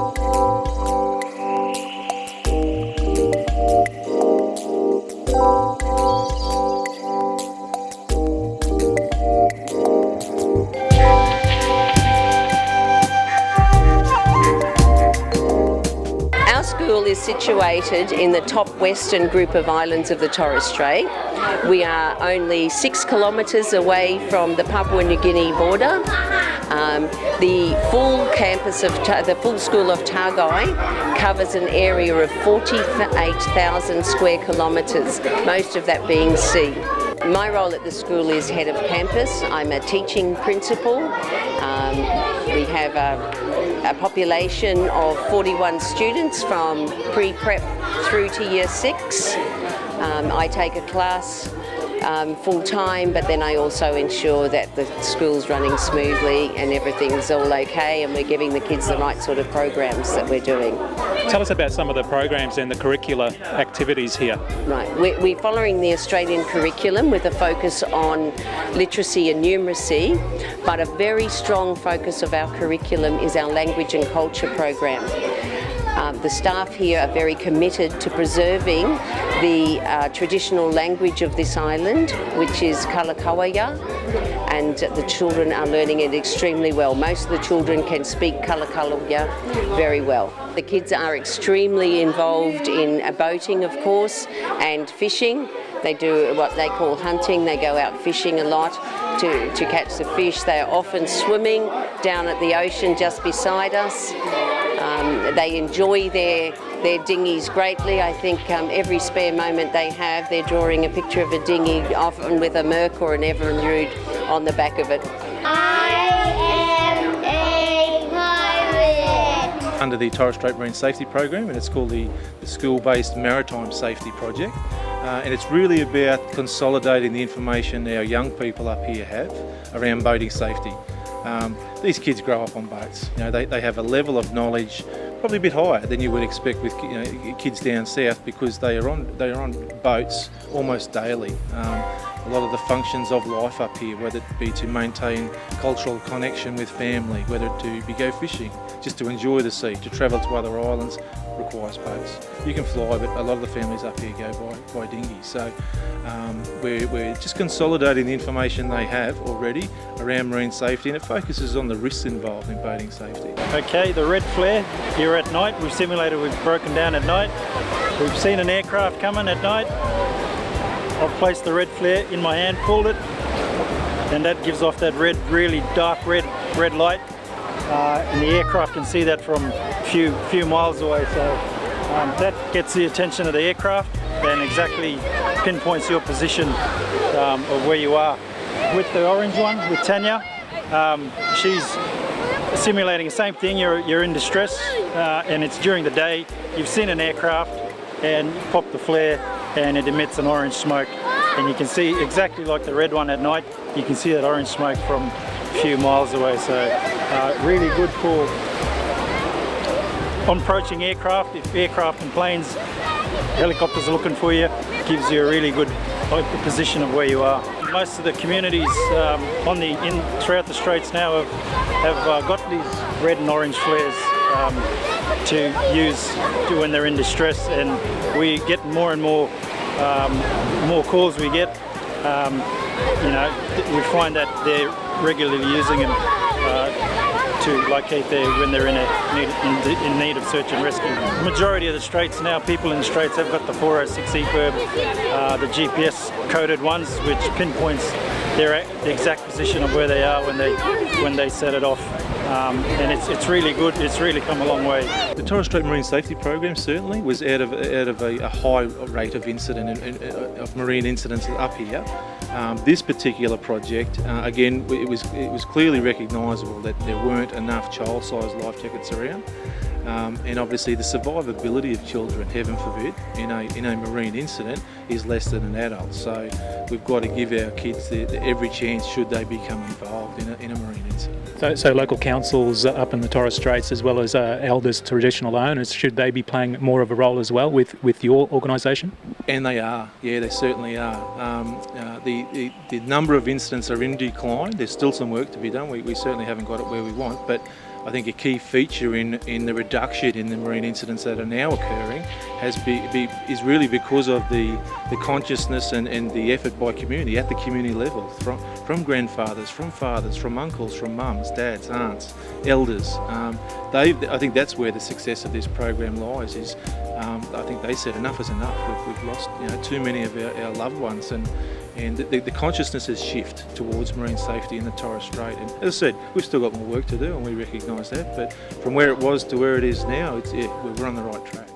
Our school is situated in the top western group of islands of the Torres Straits. We are only 6 kilometres away from the Papua New Guinea border. The full campus of the full school of Targai covers an area of 48,000 square kilometres, most of that being sea. My role at the school is head of campus. I'm a teaching principal. We have a population of 41 students from pre-prep through to year 6. I take a class full-time, but then I also ensure that the school's running smoothly and everything's all okay and we're giving the kids the right sort of programs that we're doing. Tell us about some of the programs and the curricular activities here. Right, we're following the Australian curriculum with a focus on literacy and numeracy, but a very strong focus of our curriculum is our language and culture program. The staff here are very committed to preserving the traditional language of this island, which is Kalakawaya, and the children are learning it extremely well. Most of the children can speak Kalakawaya very well. The kids are extremely involved in boating, of course, and fishing. They do what they call hunting. They go out fishing a lot to catch the fish. They are often swimming down at the ocean just beside us. They enjoy their dinghies greatly. I think every spare moment they have, they're drawing a picture of a dinghy, often with a Merc or an Evinrude on the back of it. I am a pirate. Under the Torres Straits Marine Safety Program, and it's called the School-Based Maritime Safety Project. And it's really about consolidating the information our young people up here have around boating safety. These kids grow up on boats. You know, they have a level of knowledge probably a bit higher than you would expect with kids down south, because they are on boats almost daily. A lot of the functions of life up here, whether it be to maintain cultural connection with family, whether it to go fishing, just to enjoy the sea, to travel to other islands, requires boats. You can fly, but a lot of the families up here go by dinghy. So we're just consolidating the information they have already around marine safety, and it focuses on the risks involved in boating safety. Okay, the red flare here at night. We've simulated we've broken down at night. We've seen an aircraft coming at night. I've placed the red flare in my hand, pulled it, and that gives off that red, really dark red light. And the aircraft can see that from a few miles away. So that gets the attention of the aircraft and exactly pinpoints your position of where you are. With the orange one, with Tanya, she's simulating the same thing. You're in distress, and it's during the day. You've seen an aircraft and you pop the flare and it emits an orange smoke, and you can see exactly like the red one at night. You can see that orange smoke from a few miles away. So really good for on approaching aircraft. If aircraft and planes, helicopters are looking for you, it gives you a really good position of where you are. Most of the communities throughout the Straits now have got these red and orange flares to use when they're in distress, and we get more and more calls we get. We find that they're regularly using them to locate when they're in need of search and rescue. The majority of the Straits now, people in the Straits have got the 406 EPIRB, the GPS coded ones, which pinpoints the exact position of where they are when they set it off. And it's really good. It's really come a long way. The Torres Straits Marine Safety Program certainly was out of a high rate of incident of marine incidents up here. This particular project, again, it was clearly recognisable that there weren't enough child-sized life jackets around. And obviously the survivability of children, heaven forbid, in a marine incident is less than an adult. So we've got to give our kids every chance should they become involved in a marine incident. So local councils up in the Torres Straits, as well as elders, traditional owners, should they be playing more of a role as well with your organisation? And they are, yeah, they certainly are. The number of incidents are in decline. There's still some work to be done. We certainly haven't got it where we want, but I think a key feature in the reduction in the marine incidents that are now occurring is really because of the consciousness and the effort by community at the community level, from grandfathers, from fathers, from uncles, from mums, dads, aunts, elders. I think that's where the success of this program lies. I think they said enough is enough. We've lost too many of our loved ones, and the consciousness has shifted towards marine safety in the Torres Strait. And as I said, we've still got more work to do, and we recognise that. But from where it was to where it is now, we're on the right track.